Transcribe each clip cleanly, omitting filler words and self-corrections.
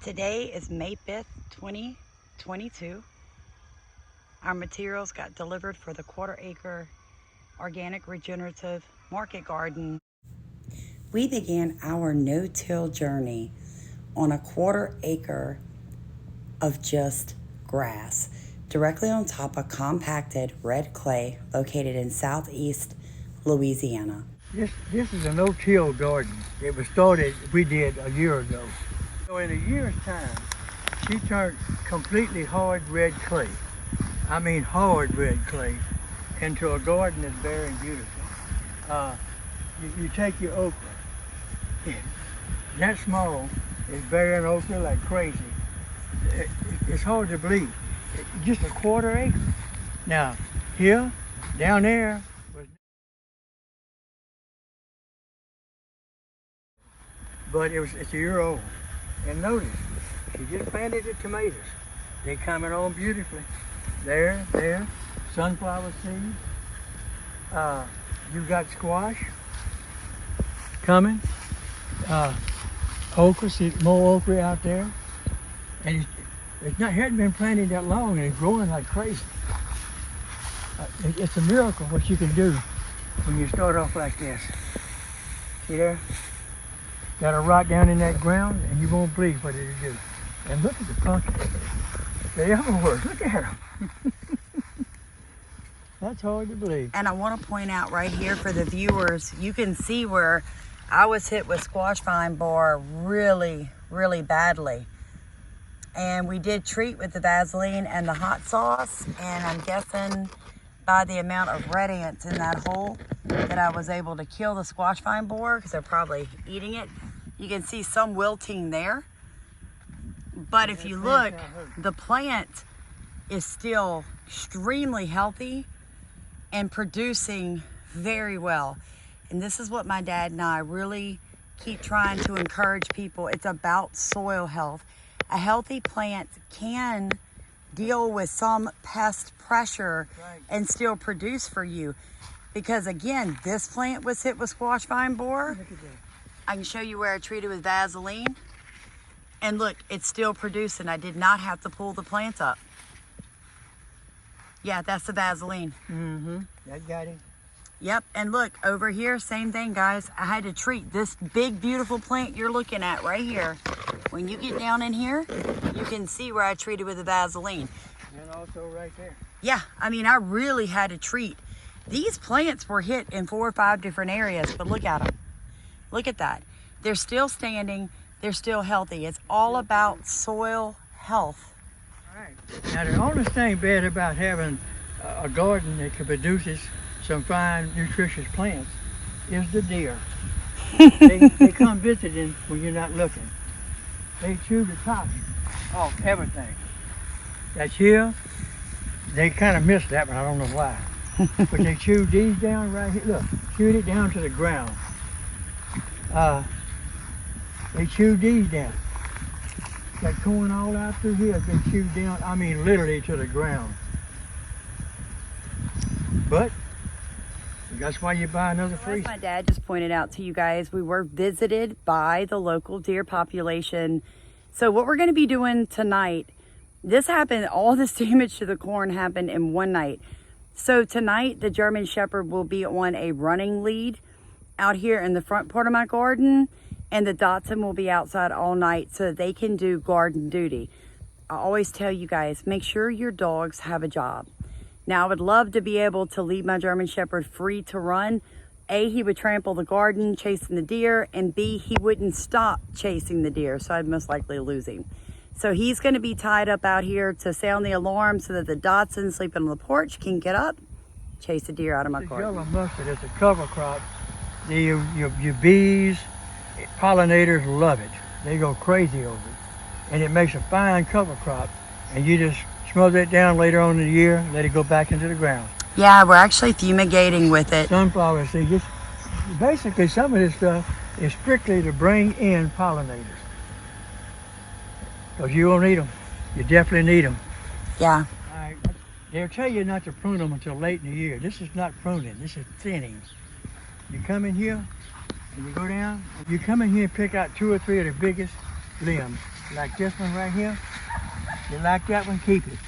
Today is May 5th, 2022. Our materials got delivered for the quarter-acre organic regenerative market garden. We began our no-till journey on a quarter-acre of just grass, directly on top of compacted red clay located in southeast Louisiana. This is a no-till garden. It was started, we did a year ago. So in a year's time, she turned completely hard red clay, I mean hard red clay, into a garden that's bearing beautiful. You take your okra, that small is bearing okra like crazy. It's hard to believe. Just a quarter acre. Now, here, down there, but it's a year old. And notice, she just planted the tomatoes. They're coming on beautifully. There, sunflower seeds. You got squash coming. Okra, see more okra out there. And it hadn't been planted that long, and it's growing like crazy. It's a miracle what you can do when you start off like this. See there? Got a rock down in that ground, and you won't believe what it'll do. And look at the pumpkins. They everywhere. Look at them. That's hard to believe. And I want to point out right here for the viewers, you can see where I was hit with squash vine borer really, really badly. And we did treat with the Vaseline and the hot sauce, and I'm guessing by the amount of red ants in that hole that I was able to kill the squash vine borer, because they're probably eating it. You can see some wilting there. But if you look, the plant is still extremely healthy and producing very well. And this is what my dad and I really keep trying to encourage people. It's about soil health. A healthy plant can deal with some pest pressure and still produce for you. Because again, this plant was hit with squash vine borer. I can show you where I treated with Vaseline. And look, it's still producing. I did not have to pull the plant up. Yeah, that's the Vaseline. Mm-hmm. That got him. Yep, and look, over here, same thing, guys. I had to treat this big, beautiful plant you're looking at right here. When you get down in here, you can see where I treated with the Vaseline. And also right there. Yeah, I mean, I really had to treat. These plants were hit in 4 or 5 different areas, but look at them. Look at that. They're still standing. They're still healthy. It's all about soil health. All right. Now, the only thing bad about having a garden that produces some fine, nutritious plants is the deer. They come visiting when you're not looking. They chew the top off everything. That's here. They kind of missed that one. I don't know why. But they chewed these down right here. Look, chewed it down to the ground. They chewed these down. Got corn all out through here. They chewed down, I mean literally to the ground. But that's why you buy another freezer. As my dad just pointed out to you guys, we were visited by the local deer population. So what we're going to be doing tonight, this happened, all this damage to the corn happened in one night. So tonight, the German Shepherd will be on a running lead out here in the front part of my garden, and the Dachshund will be outside all night so that they can do garden duty. I always tell you guys, make sure your dogs have a job. Now, I would love to be able to leave my German Shepherd free to run. A, he would trample the garden chasing the deer, and B, he wouldn't stop chasing the deer, so I'd most likely lose him. So he's going to be tied up out here to sound the alarm so that the Dachshund sleeping on the porch can get up, chase the deer out of my garden. Yellow mustard is a cover crop. Your bees, pollinators love it. They go crazy over it. And it makes a fine cover crop. And you just smother it down later on in the year, let it go back into the ground. Yeah, we're actually fumigating with it. Sunflower seeds. Basically, some of this stuff is strictly to bring in pollinators. Because you won't need them. You definitely need them. Yeah. All right. They'll tell you not to prune them until late in the year. This is not pruning. This is thinning. You come in here and you go down. You come in here and pick out 2 or 3 of the biggest limbs. like this one right here. You like that one, keep it.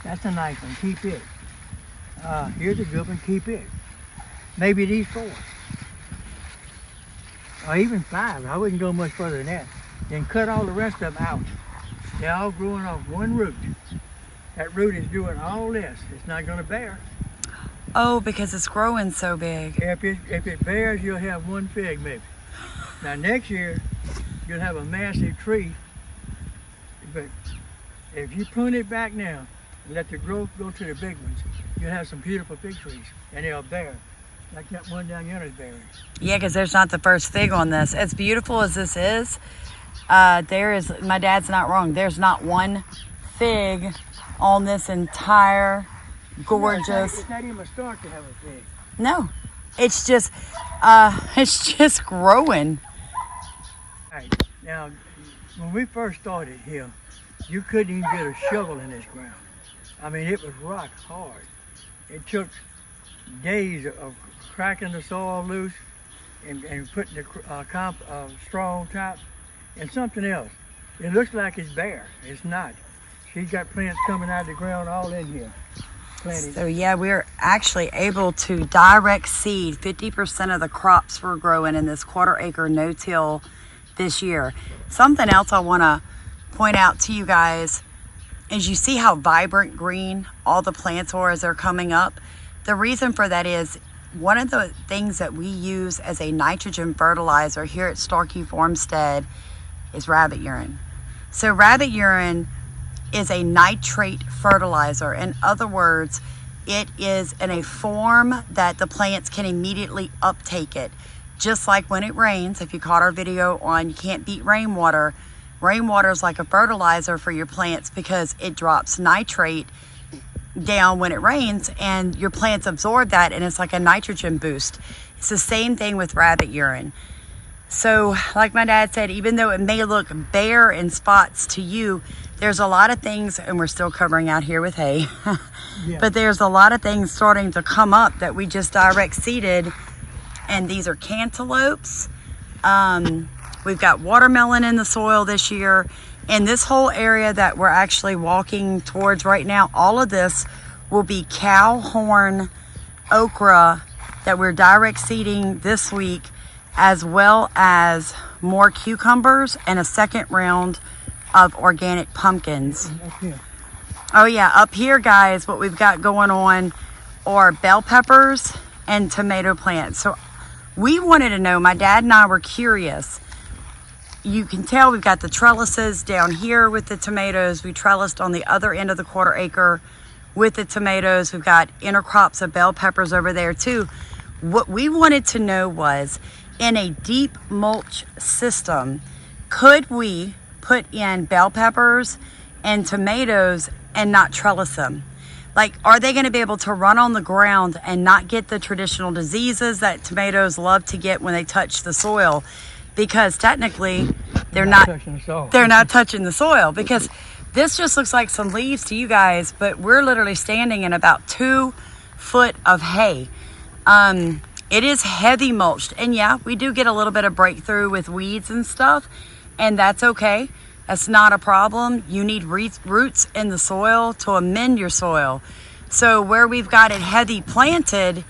That's a nice one, keep it. Here's a good one, keep it. Maybe these 4. Or even 5, I wouldn't go much further than that. Then cut all the rest of them out. They're all growing off one root. That root is doing all this. It's not gonna bear. Oh, because it's growing so big. If it bears, you'll have 1 fig maybe. Now next year, you'll have a massive tree. But if you prune it back now, and let the growth go to the big ones, you'll have some beautiful fig trees, and they'll bear. Like that one down yonder is bearing. Yeah, because there's not the first fig on this. As beautiful as this is, my dad's not wrong. There's not 1 fig on this entire gorgeous. It's not even a start to have a fig. No, it's just growing. All right, now, when we first started here, you couldn't even get a shovel in this ground. I mean, it was rock hard. It took days of cracking the soil loose and putting the straw on top and something else. It looks like it's bare. It's not. She's got plants coming out of the ground all in here. Planted. So yeah, we're actually able to direct seed 50% of the crops we're growing in this 1/4 acre no-till this year. Something else I want to point out to you guys is you see how vibrant green all the plants are as they're coming up. The reason for that is one of the things that we use as a nitrogen fertilizer here at Starkey Farmstead is rabbit urine. So rabbit urine is a nitrate fertilizer. In other words, it is in a form that the plants can immediately uptake it. Just like when it rains, if you caught our video on you can't beat rainwater, rainwater is like a fertilizer for your plants because it drops nitrate down when it rains and your plants absorb that and it's like a nitrogen boost. It's the same thing with rabbit urine. So like my dad said, even though it may look bare in spots to you, there's a lot of things, and we're still covering out here with hay, Yeah. but there's a lot of things starting to come up that we just direct seeded, and these are cantaloupes. We've got watermelon in the soil this year. And this whole area that we're actually walking towards right now, all of this will be cow horn okra that we're direct seeding this week, as well as more cucumbers and a second round of organic pumpkins. Up here. Oh yeah, up here guys, what we've got going on are bell peppers and tomato plants. So we wanted to know, my dad and I were curious. You can tell we've got the trellises down here with the tomatoes. We trellised on the other end of the 1/4 acre with the tomatoes. We've got intercrops of bell peppers over there too. What we wanted to know was, in a deep mulch system, could we put in bell peppers and tomatoes and not trellis them? Like, are they going to be able to run on the ground and not get the traditional diseases that tomatoes love to get when they touch the soil? Because technically they're not touching the soil. They're not touching the soil, because this just looks like some leaves to you guys, but we're literally standing in about 2 foot of hay. It is heavy mulched, and yeah, we do get a little bit of breakthrough with weeds and stuff, and that's okay. That's not a problem. You need roots in the soil to amend your soil. So where we've got it heavy planted,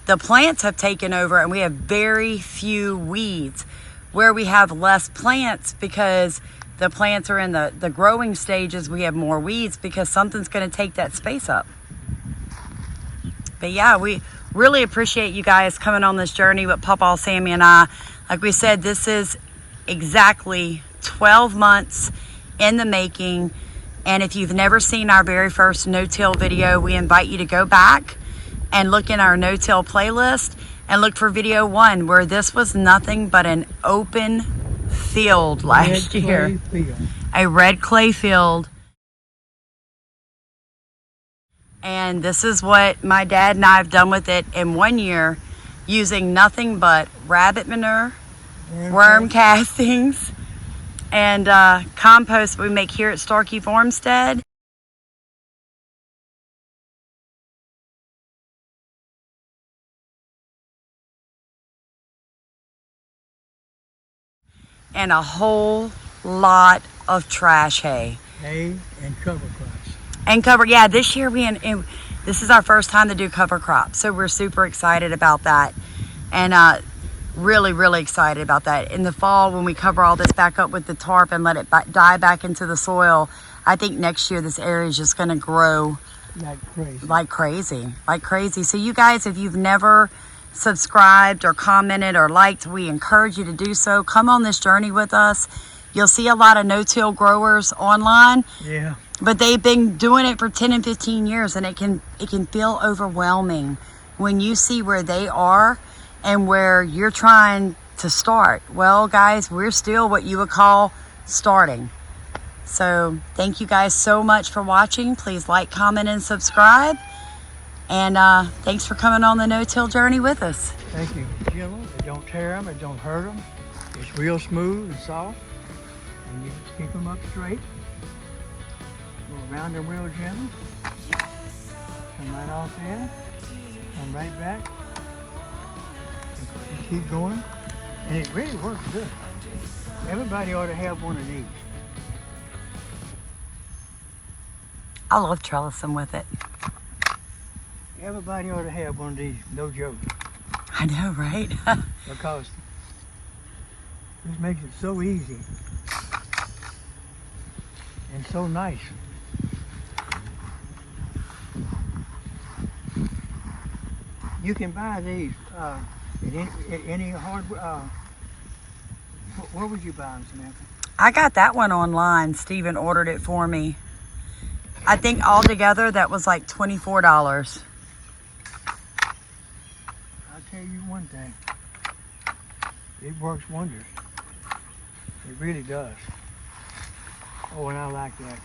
the plants have taken over and we have very few weeds. Where we have less plants, because the plants are in the growing stages, we have more weeds because something's going to take that space up. But yeah, we really appreciate you guys coming on this journey with Papa, Sammy, and I. Like we said, this is exactly 12 months in the making. And if you've never seen our very first no-till video, we invite you to go back and look in our no-till playlist and look for video 1, where this was nothing but an open field last year. A red clay field. And this is what my dad and I have done with it in 1 year, using nothing but rabbit manure, worm castings, and compost we make here at Starkey Farmstead. And a whole lot of trash hay. Hay and cover crops. And cover, yeah, this year this is our first time to do cover crops. So we're super excited about that. And really, really excited about that. In the fall, when we cover all this back up with the tarp and let it die back into the soil, I think next year this area is just going to grow like crazy. So you guys, if you've never subscribed or commented or liked, we encourage you to do so. Come on this journey with us. You'll see a lot of no-till growers online. Yeah. But they've been doing it for 10 and 15 years, and it can feel overwhelming when you see where they are and where you're trying to start. Well, guys, we're still what you would call starting. So thank you guys so much for watching. Please like, comment, and subscribe. And thanks for coming on the no-till journey with us. Thank you. Gentle. It don't tear them. It don't hurt them. It's real smooth and soft. And you just keep them up straight. Go around them real gentle. Come right off in. Come right back. And keep going. And it really works good. Everybody ought to have one of these. I love trellising with it. Everybody ought to have one of these, no joke. I know, right? Because this makes it so easy and so nice. You can buy these at any hardware. Where would you buy them, Samantha? I got that one online. Steven ordered it for me. I think altogether that was like $24. I'll tell you one thing. It works wonders. It really does. Oh, and I like that.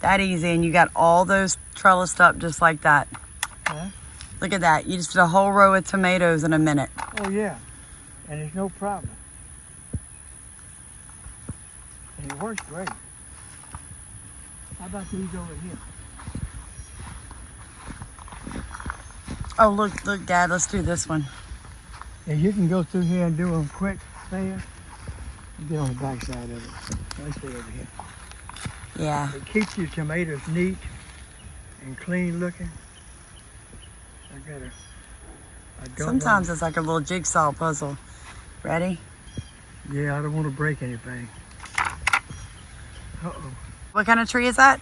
That easy, and you got all those trellised up just like that. Huh? Look at that. You just did a whole row of tomatoes in a minute. Oh yeah, and it's no problem. And it works great. How about these over here? Oh, look, Dad, let's do this one. And you can go through here and do them quick, fast. Get on the back side of it. Let's stay over here. Yeah. It keeps your tomatoes neat and clean looking. I don't Sometimes it's like a little jigsaw puzzle. Ready? Yeah, I don't want to break anything. Uh-oh. What kind of tree is that?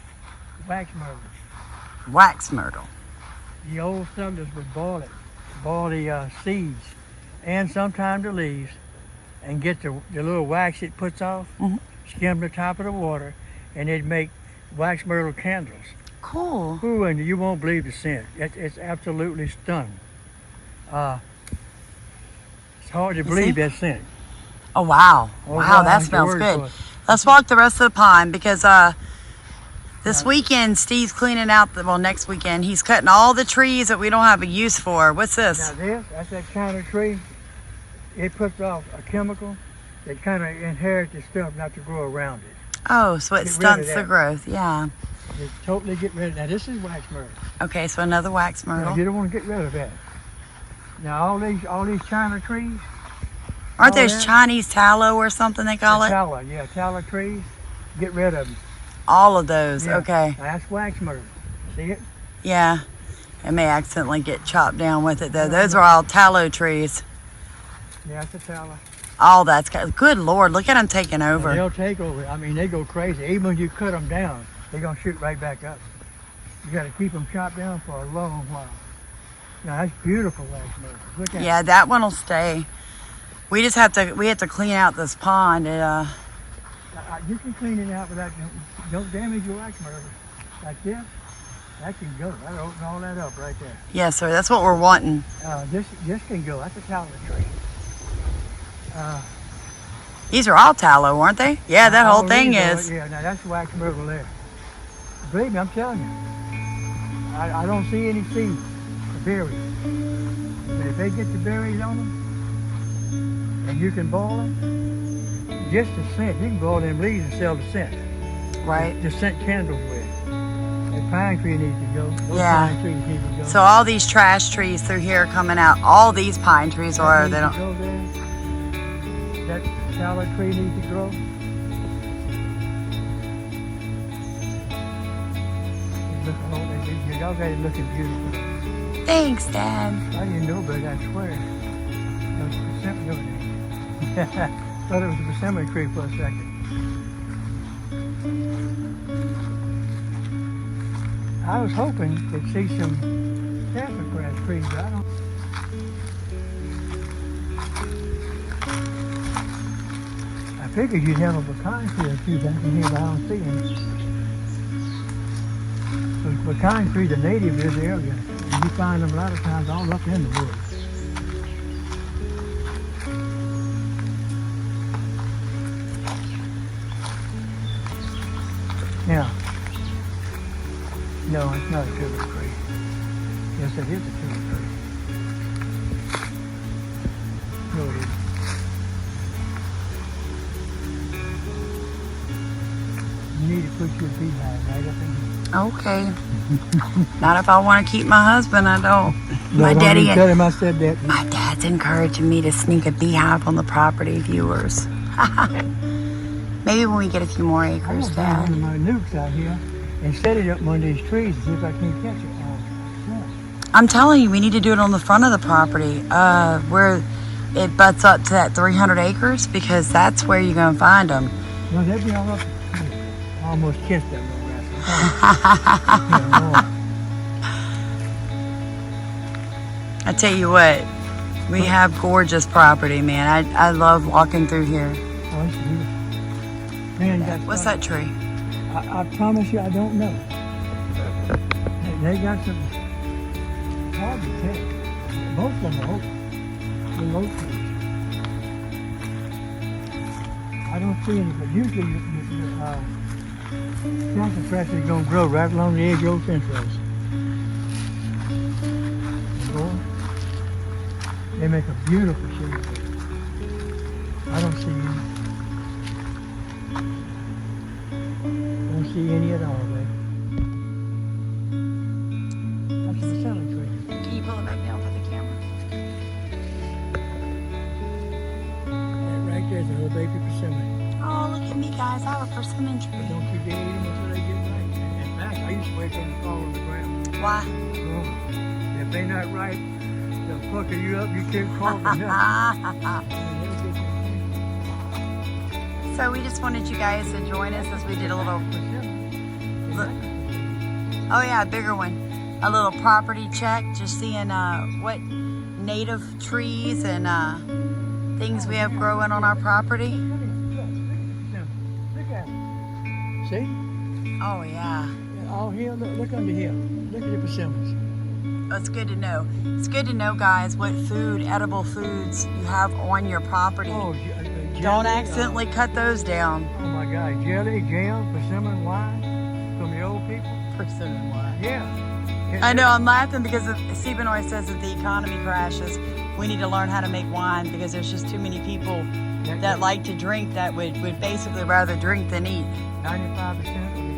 Wax myrtle. Wax myrtle. The old settlers would boil the seeds and sometimes the leaves and get the little wax it puts off, skim the top of the water, and they'd make wax myrtle candles. Cool. Ooh, and you won't believe the scent. It's absolutely stunning. It's hard to believe that scent. Oh, wow. Oh, wow, that the smells word good. for it. Let's walk the rest of the pond because this weekend Steve's cleaning out, next weekend, he's cutting all the trees that we don't have a use for. What's this? Now that's that kind of tree. It puts off a chemical that kind of inherits the stuff not to grow around it. Oh, so it Get rid of stunts the that. growth. Yeah. Just totally get rid of that. This is wax myrtle. Okay, so another wax Now, myrtle. you don't want to get rid of that. Now all these China trees. Aren't all those that, Chinese tallow or something they call it? Tallow, yeah, tallow trees. Get rid of them. All of those. Yeah. Okay. Now, that's wax myrtle. See it? Yeah. It may accidentally get chopped down with it though. Those are all tallow trees. Yeah, that's a tallow. All that's good Lord, look at them taking And over. they'll take over. I mean, they go crazy. Even when you cut them down, they're gonna shoot right back up. You got to keep them chopped down for a long while. Now that's beautiful wax myrtle. Look at Yeah, that one will stay. We just have to clean out this pond. it. You can clean it out without don't damage your wax myrtle. Like this, that can go. That'll open all that up right there. Yeah, sir, that's what we're wanting. This can go. That's a tallow tree. These are all tallow, aren't they? Yeah, that whole all thing these are- is. Yeah, now that's wax myrtle there. Believe me, I'm telling you. I don't see any seeds, the berries. But if they get the berries on them, and you can boil them, just the scent, you can boil them leaves and sell the scent. Right. The scent candles with. That pine tree needs to go. Those Yeah. pine trees need to go. So all these trash trees through here are coming out. All these pine trees are. They That don't. needs to go there. That salad tree needs to grow. Y'all got it looking beautiful. Thanks, Dad. I didn't know, but I swear. That was a persimmon over there. Thought it was a persimmon tree for a second. I was hoping to see some sassafras trees, but I don't. I figured you'd have a pecan tree or two back in here, but I don't see them. The pecan trees are native to this area, and you find them a lot of times all up in the woods. Now, no, it's not a tulip tree. Yes, it is a tulip tree. No, it isn't. You need to put your beehive right up in here. Okay. Not if I want to keep my husband. I don't. No, My don't daddy. even tell him I said that. My dad's encouraging me to sneak a beehive on the property, viewers. Maybe when we get a few more I'm acres, gonna buy one Dad. of my nukes out here and set it up on these trees and see if I can catch it. Yeah. I'm telling you, we need to do it on the front of the property, where it butts up to that 300 acres, because that's where you're gonna find them. No, that'd be all up. I almost kissed that little rascal. I tell you what, we have gorgeous property, man. I love walking through here. Oh, it's beautiful. Man, What's that tree? I promise you, I don't know. They got some hard to tell. Both of them are oak. They're oak trees. I don't see any, but usually sassafras is going to grow right along the edge of your fence rows. They make a beautiful shape. I don't see any at all, babe. That's the celery tree. Can you pull it back down for the camera? That right there's a little baby persimmon. Oh, look at me, guys. I have a persimmon But tree. don't you dare eat them until they get ripe. In fact, I used to wait for them to fall on the ground. Why? Oh, if they're not ripe, they'll pucker you up. You can't crawl for nothing. So we just wanted you guys to join us as we did a little, oh yeah, a bigger one, a little property check, just seeing what native trees and things we have growing on our property. Look at it. See? Oh yeah. All here, look under here. Look at the persimmons. It's good to know. It's good to know, guys, what food, edible foods you have on your property. Oh, jelly, Don't accidentally cut those down. Oh my God, jelly, jam, persimmon wine from the old people. Persimmon wine. Yeah. I know, I'm laughing because Stephen always says if the economy crashes, we need to learn how to make wine, because there's just too many people that like to drink that would basically rather drink than eat. 95% of the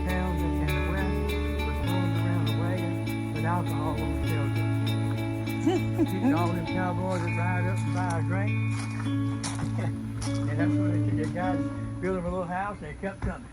towns in the West was going around the wagon with alcohol on the tailgate. All them cowboys that ride up and buy a drink. And that's when the guys built them a little house, they kept coming.